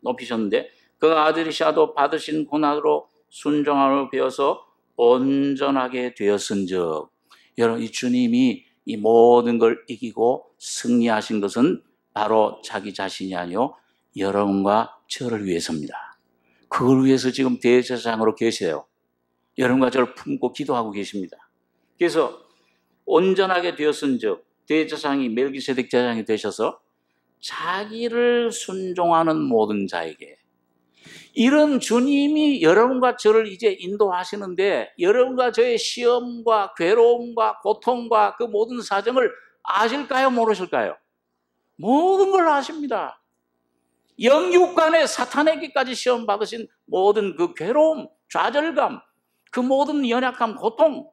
높이셨는데 그가 아들이시아도 받으신 고난으로 순종함을 배워서 온전하게 되었은즉, 여러분, 이 주님이 이 모든 걸 이기고 승리하신 것은 바로 자기 자신이 아니요 여러분과 저를 위해서입니다. 그걸 위해서 지금 대제사장으로 계세요. 여러분과 저를 품고 기도하고 계십니다. 그래서 온전하게 되었은즉, 대제사장이 멜기세덱 제사장이 되셔서 자기를 순종하는 모든 자에게, 이런 주님이 여러분과 저를 이제 인도하시는데 여러분과 저의 시험과 괴로움과 고통과 그 모든 사정을 아실까요? 모르실까요? 모든 걸 아십니다. 영육간에 사탄에게까지 시험 받으신 모든 그 괴로움, 좌절감, 그 모든 연약함, 고통,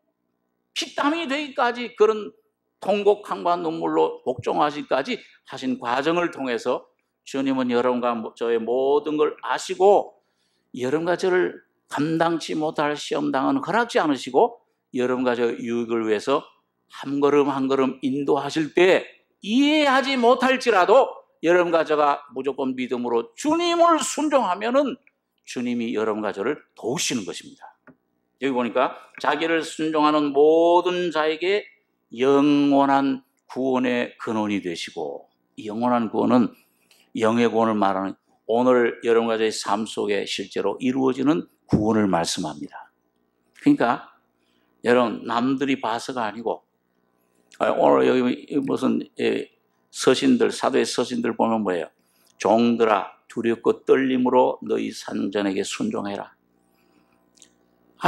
피땀이 되기까지 그런 통곡함과 눈물로 복종하시기까지 하신 과정을 통해서 주님은 여러분과 저의 모든 걸 아시고 여러분과 저를 감당치 못할 시험당은 허락지 않으시고 여러분과 저의 유익을 위해서 한 걸음 한 걸음 인도하실 때 이해하지 못할지라도 여러분과 저가 무조건 믿음으로 주님을 순종하면은 주님이 여러분과 저를 도우시는 것입니다. 여기 보니까 자기를 순종하는 모든 자에게 영원한 구원의 근원이 되시고, 이 영원한 구원은 영의 구원을 말하는 오늘 여러분과 저의 삶 속에 실제로 이루어지는 구원을 말씀합니다. 그러니까 여러분, 남들이 봐서가 아니고, 오늘 여기 무슨 서신들, 사도의 서신들 보면 뭐예요? 종들아 두렵고 떨림으로 너희 상전에게 순종해라.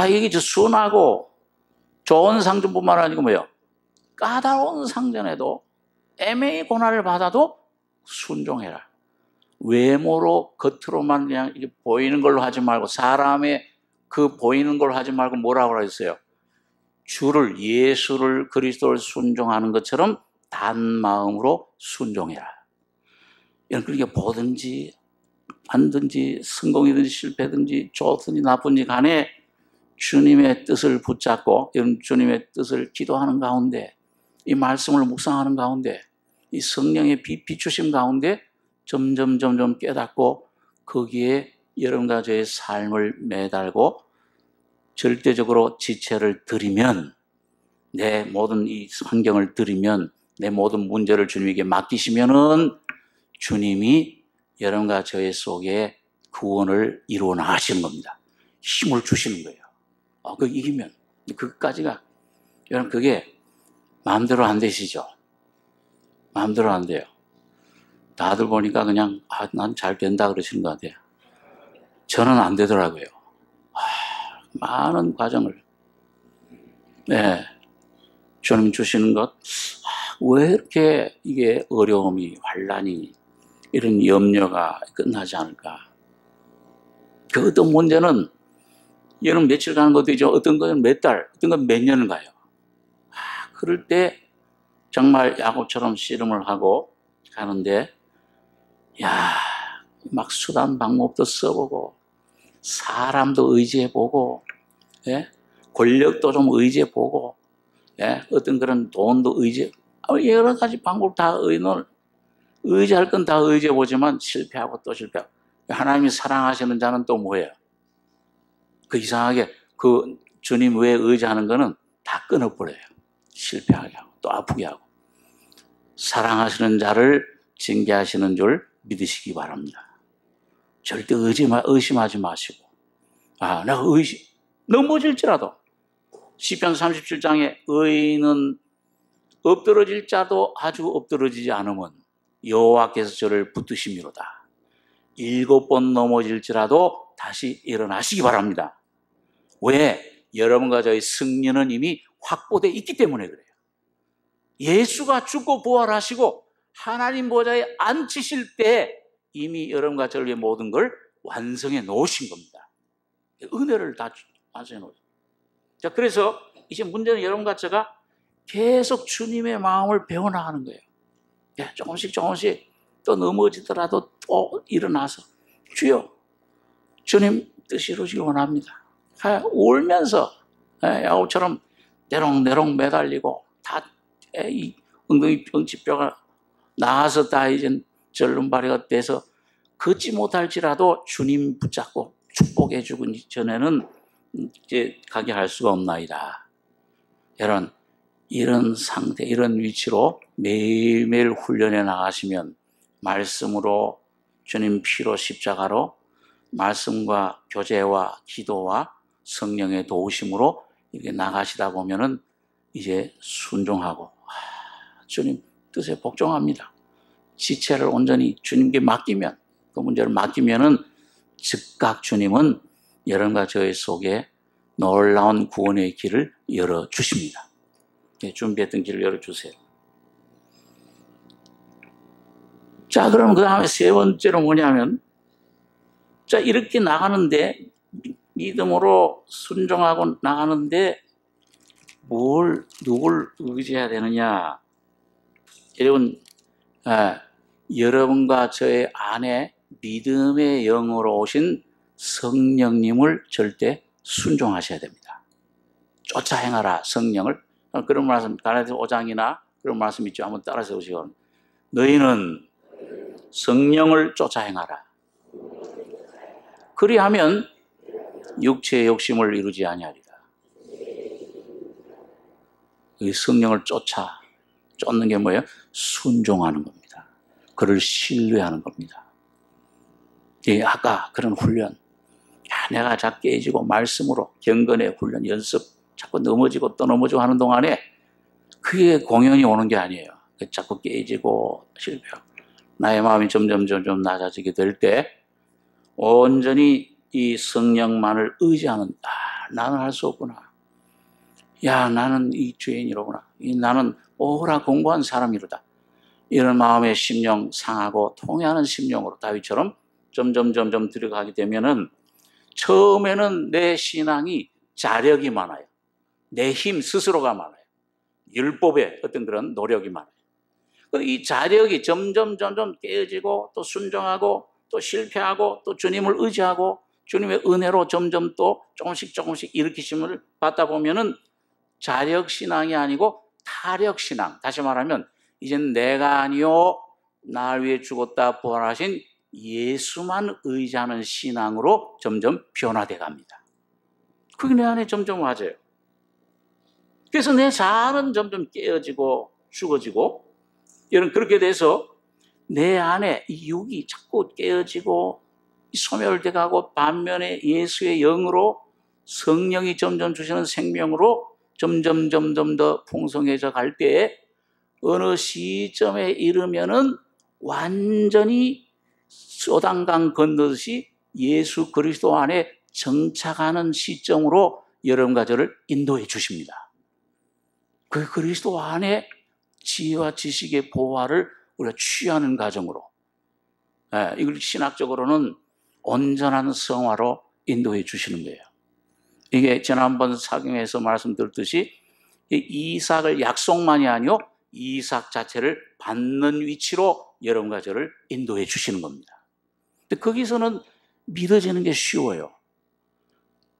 이게 순하고 좋은 상전뿐만 아니고 뭐예요? 까다로운 상전에도 애매히 고난을 받아도 순종해라. 외모로 겉으로만 그냥 보이는 걸로 하지 말고, 사람의 그 보이는 걸로 하지 말고 뭐라고 그랬어요? 예수를, 그리스도를 순종하는 것처럼 단 마음으로 순종해라. 그러니까 보든지 안든지 성공이든지 실패든지 좋든지 나쁜지 간에 주님의 뜻을 붙잡고, 주님의 뜻을 기도하는 가운데, 이 말씀을 묵상하는 가운데, 이 성령의 비추심 가운데 점점 깨닫고 거기에 여러분과 저의 삶을 매달고 절대적으로 지체를 드리면, 내 모든 이 환경을 드리면 내 모든 문제를 주님에게 맡기시면은 주님이 여러분과 저의 속에 구원을 이루어 나가시는 겁니다. 힘을 주시는 거예요. 그 이기면 그까지가 여러분 그게 마음대로 안 되시죠? 마음대로 안 돼요. 다들 보니까 그냥 난 잘 된다 그러시는 것 같아요. 저는 안 되더라고요. 많은 과정을 주님 주시는 것, 왜 이렇게 이게 어려움이 환난이 이런 염려가 끝나지 않을까? 그 어떤 문제는 여러분 며칠 가는 것도 있죠. 어떤 건 몇 달, 어떤 건 몇 년을 가요. 그럴 때 정말 야곱처럼 씨름을 하고 가는데 막 수단 방법도 써보고 사람도 의지해보고 권력도 좀 의지해보고 어떤 그런 돈도 여러 가지 방법 다 의지할 건 다 의지해보지만 실패하고 또 실패하고 하나님이 사랑하시는 자는 또 뭐예요? 그 이상하게 그 주님 외에 의지하는 거는 다 끊어버려요. 실패하게 하고 또 아프게 하고. 사랑하시는 자를 징계하시는 줄 믿으시기 바랍니다. 절대 의심하지 마시고 내가 넘어질지라도 시편 37장에 의인은 엎드러질자도 아주 엎드러지지 않으면 여호와께서 저를 붙드심이로다. 7번 넘어질지라도 다시 일어나시기 바랍니다. 왜? 여러분과 저의 승리는 이미 확보되어 있기 때문에 그래요. 예수가 죽고 부활하시고 하나님 보좌에 앉히실 때 이미 여러분과 저를 위해 모든 걸 완성해 놓으신 겁니다. 은혜를 다 완성해 놓으신. 자, 그래서 이제 문제는 여러분과 제가 계속 주님의 마음을 배워나가는 거예요. 조금씩 또 넘어지더라도 또 일어나서 주여 주님 뜻이 이루어지기 원합니다. 울면서 야곱처럼 내롱내롱 매달리고 다 이 엉덩이 병치뼈가 나와서 다 이제 절름발이가 돼서 걷지 못할지라도 주님 붙잡고 축복해 주기 전에는 이제 가게 할 수가 없나이다. 여러분 이런 상태, 이런 위치로 매일매일 훈련해 나가시면 말씀으로 주님 피로 십자가로 말씀과 교제와 기도와 성령의 도우심으로 이렇게 나가시다 보면은 이제 순종하고 주님 뜻에 복종합니다. 지체를 온전히 주님께 맡기면 그 문제를 맡기면은 즉각 주님은 여러분과 저의 속에 놀라운 구원의 길을 열어주십니다. 준비했던 길을 열어주세요. 자, 그럼 그 다음에 세 번째로 뭐냐면 자, 이렇게 나가는데 믿음으로 순종하고 나가는데 누굴 의지해야 되느냐? 여러분, 여러분과 저의 안에 믿음의 영으로 오신 성령님을 절대 순종하셔야 됩니다. 쫓아 행하라 성령을. 그런 말씀 갈라디아 5장이나 그런 말씀 있죠. 한번 따라서 보시고 너희는 성령을 쫓아 행하라. 그리하면 육체의 욕심을 이루지 아니하리라. 이 성령을 쫓는 게 뭐예요? 순종하는 겁니다. 그를 신뢰하는 겁니다. 아까 그런 훈련, 내가 자꾸 깨지고 말씀으로 경건의 훈련, 연습, 자꾸 넘어지고 또 넘어지고 하는 동안에 그게 공연이 오는 게 아니에요. 자꾸 깨지고 실패하고 나의 마음이 점점 낮아지게 될 때 온전히 이 성령만을 의지하는 나는 할 수 없구나. 나는 이 죄인이로구나. 나는 오라 공부한 사람이로다. 이런 마음의 심령 상하고 통해하는 심령으로 다윗처럼 점점 들어가게 되면은 처음에는 내 신앙이 자력이 많아요. 내 힘 스스로가 많아요. 율법의 어떤 그런 노력이 많아요. 이 자력이 점점 깨어지고 또 순종하고 또 실패하고 또 주님을 의지하고 주님의 은혜로 점점 또 조금씩 일으키심을 받다 보면은 자력 신앙이 아니고 타력 신앙. 다시 말하면 이젠 내가 아니요 나를 위해 죽었다 부활하신 예수만 의지하는 신앙으로 점점 변화돼 갑니다. 그게 내 안에 점점 와져요. 그래서 내 자아는 점점 깨어지고 죽어지고 여러분, 그렇게 돼서 내 안에 이 육이 자꾸 깨어지고 소멸돼 가고, 반면에 예수의 영으로, 성령이 점점 주시는 생명으로 점점 더 풍성해져 갈 때에 어느 시점에 이르면은 완전히 요단강 건너듯이 예수 그리스도 안에 정착하는 시점으로 여러분과 저를 인도해 주십니다. 그 그리스도 안에 지혜와 지식의 보화를 우리가 취하는 과정으로, 이걸 신학적으로는 온전한 성화로 인도해 주시는 거예요. 이게 지난번 사경에서 말씀드렸듯이 이삭을 약속만이 아니요, 이삭 자체를 받는 위치로 여러분과 저를 인도해 주시는 겁니다. 근데 거기서는 믿어지는 게 쉬워요.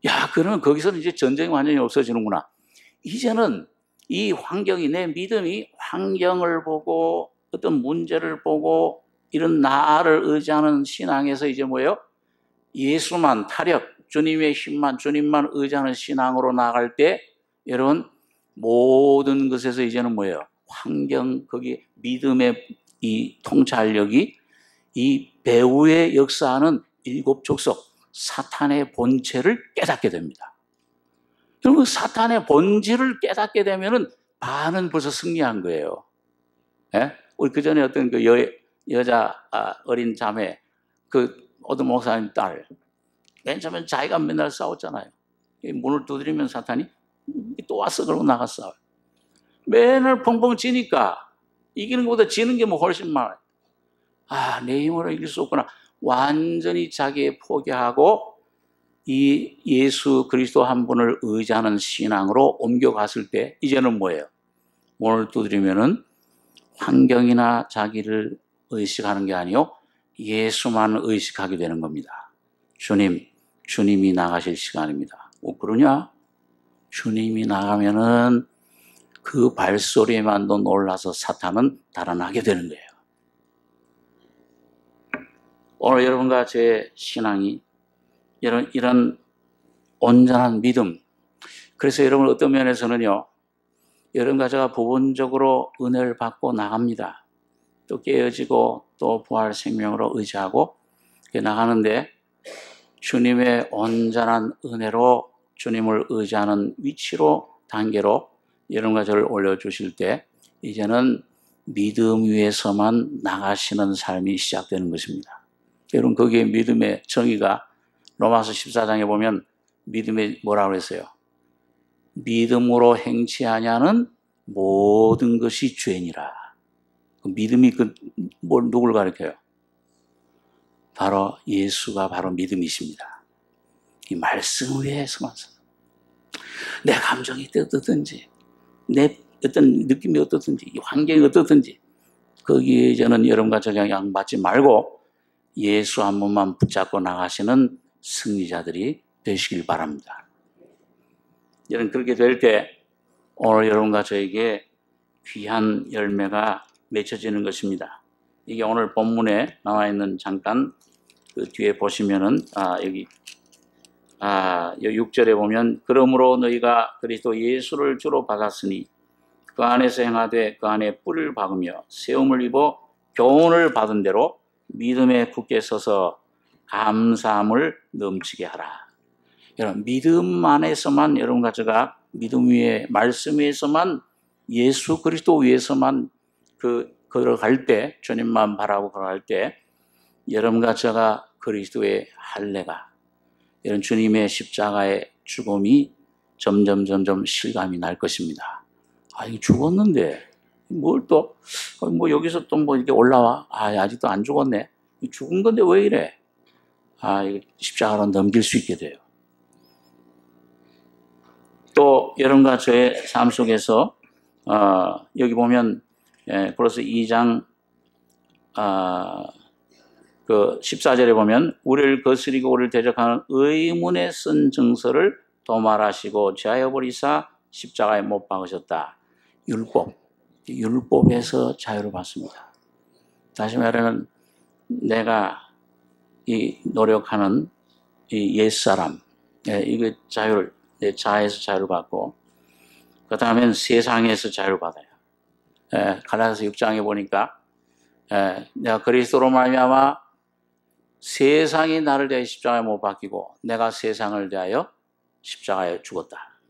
야, 그러면 거기서는 이제 전쟁이 완전히 없어지는구나. 이제는 이 환경이, 내 믿음이 환경을 보고 어떤 문제를 보고 이런 나를 의지하는 신앙에서 이제 뭐예요? 예수만, 타력, 주님의 힘만, 주님만 의지하는 신앙으로 나갈 때 여러분, 모든 것에서 이제는 뭐예요? 환경, 거기 믿음의 이 통찰력이 이 배후에 역사하는 일곱 족속, 사탄의 본체를 깨닫게 됩니다. 그리고 사탄의 본질을 깨닫게 되면은 반은 벌써 승리한 거예요. 예? 우리 그 전에 어떤 그 여자 어린 자매, 그 어떤 목사님 딸, 맨 처음에 자기가 맨날 싸웠잖아요. 문을 두드리면 사탄이 또 왔어 그러고 나갔어. 맨날 펑펑 지니까 이기는 것보다 지는 게 뭐 훨씬 많아요. 아, 내 힘으로 이길 수 없구나. 완전히 자기 포기하고 이 예수 그리스도 한 분을 의지하는 신앙으로 옮겨갔을 때 이제는 뭐예요? 문을 두드리면은 환경이나 자기를 의식하는 게 아니요, 예수만 의식하게 되는 겁니다. 주님이 나가실 시간입니다. 그러냐? 주님이 나가면은 그 발소리에만도 놀라서 사탄은 달아나게 되는 거예요. 오늘 여러분과 제 신앙이 이런 온전한 믿음, 그래서 여러분 어떤 면에서는요, 여러분과 제가 부분적으로 은혜를 받고 나갑니다. 또 깨어지고 또 부활 생명으로 의지하고 나가는데, 주님의 온전한 은혜로 주님을 의지하는 위치로, 단계로 여러분과 저를 올려주실 때 이제는 믿음 위에서만 나가시는 삶이 시작되는 것입니다. 여러분, 거기에 믿음의 정의가 로마서 14장에 보면 믿음에 뭐라고 했어요? 믿음으로 행치 아니하는 모든 것이 죄니라. 믿음이 누굴 가리켜요? 바로 예수가 바로 믿음이십니다. 이 말씀 위에서만 내 감정이 어떻든지, 내 어떤 느낌이 어떻든지, 이 환경이 어떻든지 거기에 저는 여러분과 저 영향 받지 말고 예수 한 분만 붙잡고 나가시는 승리자들이 되시길 바랍니다. 여러분, 그렇게 될 때 오늘 여러분과 저에게 귀한 열매가 맺혀지는 것입니다. 이게 오늘 본문에 나와 있는, 잠깐 그 뒤에 보시면은 여기 6절에 보면, 그러므로 너희가 그리스도 예수를 주로 받았으니 그 안에서 행하되 그 안에 뿌리를 박으며 세움을 입어 교훈을 받은 대로 믿음에 굳게 서서 감사함을 넘치게 하라. 여러분, 믿음 안에서만, 여러분과 제가 믿음 위에, 말씀 위에서만, 예수 그리스도 위에서만 걸어갈 때, 주님만 바라고 걸어갈 때 여러분과 제가 그리스도의 할례가, 이런 주님의 십자가의 죽음이 점점 실감이 날 것입니다. 이거 죽었는데 뭘 또 여기서 또 이렇게 올라와? 아직도 안 죽었네. 죽은 건데 왜 이래? 이거 십자가로 넘길 수 있게 돼요. 또 여러분과 저의 삶 속에서 여기 보면 고린도서 2장 그 14절에 보면, 우리를 거스리고 우리를 대적하는 의문에 쓴 증서를 도말하시고 제하여 버리사 십자가에 못 박으셨다. 율법에서 자유를 받습니다. 다시 말하면 내가 노력하는 이 옛사람, 이거 내 자아에서 자유를 받고, 그 다음엔 세상에서 자유를 받아요. 갈라디아서 6장에 보니까 내가 그리스도로 말미암아 세상이 나를 대하여 십자가에 못 박히고 내가 세상을 대하여 십자가에 죽었다.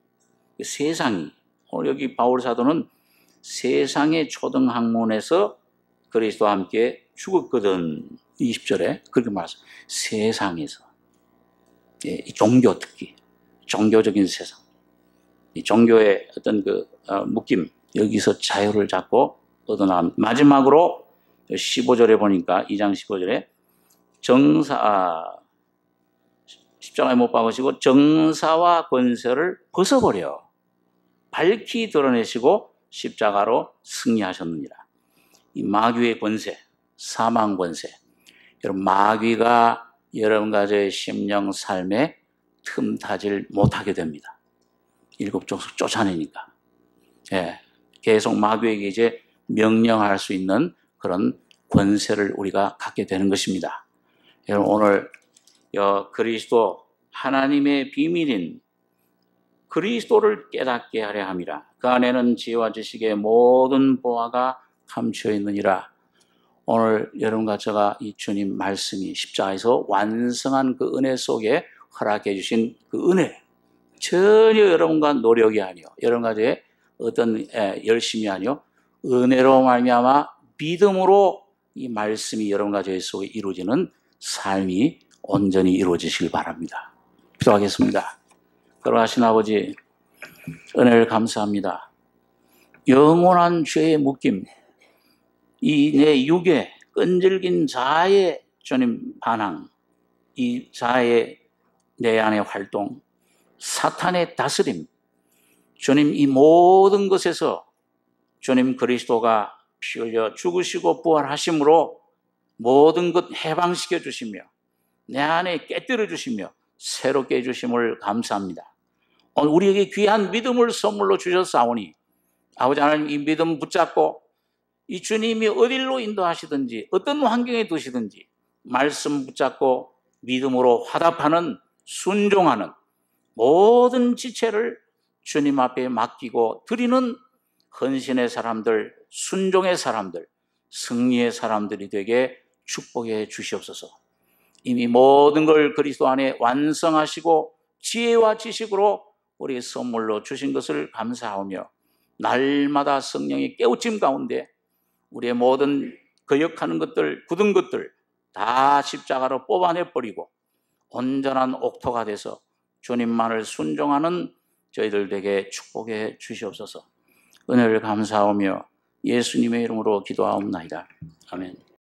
세상이, 오늘 여기 바울 사도는 세상의 초등학문에서 그리스도와 함께 죽었거든. 20절에 그렇게 말했어요. 세상에서. 이 종교, 특히 종교적인 세상, 이 종교의 어떤 묶임, 여기서 자유를 잡고 얻어나갑니다. 마지막으로 15절에 보니까 2장 15절에 십자가에 못 박으시고 정사와 권세를 벗어버려 밝히 드러내시고 십자가로 승리하셨느니라. 이 마귀의 권세, 사망 권세, 여러분 마귀가 여러분 가정의 심령 삶에 틈타질 못하게 됩니다. 일곱 족속 쫓아내니까. 계속 마귀에게 이제 명령할 수 있는 그런 권세를 우리가 갖게 되는 것입니다. 여러분 오늘 그리스도 하나님의 비밀인 그리스도를 깨닫게 하려 함이라. 그 안에는 지혜와 지식의 모든 보화가 감추어 있느니라. 오늘 여러분과 제가 이 주님 말씀이 십자가에서 완성한 그 은혜 속에 허락해 주신 그 은혜, 전혀 여러분과 노력이 아니요, 여러분과 제 어떤 열심이 아니요, 은혜로 말미암아 믿음으로 이 말씀이 여러분과 저희 속에 이루어지는 삶이 온전히 이루어지시길 바랍니다. 기도하겠습니다. 걸어가신 아버지, 은혜를 감사합니다. 영원한 죄의 묶임, 이 내 육의 끈질긴 자아의 주님 반항, 이 자아의 내 안의 활동, 사탄의 다스림, 주님 이 모든 것에서 주님 그리스도가 피 흘려 죽으시고 부활하심으로 모든 것 해방시켜 주시며 내 안에 깨뜨려 주시며 새롭게 해주심을 감사합니다. 오늘 우리에게 귀한 믿음을 선물로 주셨사오니 아버지 하나님 이 믿음 붙잡고 이 주님이 어디로 인도하시든지 어떤 환경에 두시든지 말씀 붙잡고 믿음으로 화답하는 순종하는 모든 지체를 주님 앞에 맡기고 드리는 헌신의 사람들, 순종의 사람들, 승리의 사람들이 되게 축복해 주시옵소서. 이미 모든 걸 그리스도 안에 완성하시고 지혜와 지식으로 우리의 선물로 주신 것을 감사하며 날마다 성령의 깨우침 가운데 우리의 모든 거역하는 것들, 굳은 것들 다 십자가로 뽑아내버리고 온전한 옥토가 돼서 주님만을 순종하는 저희들 되게 축복해 주시옵소서. 은혜를 감사하며 예수님의 이름으로 기도하옵나이다. 아멘.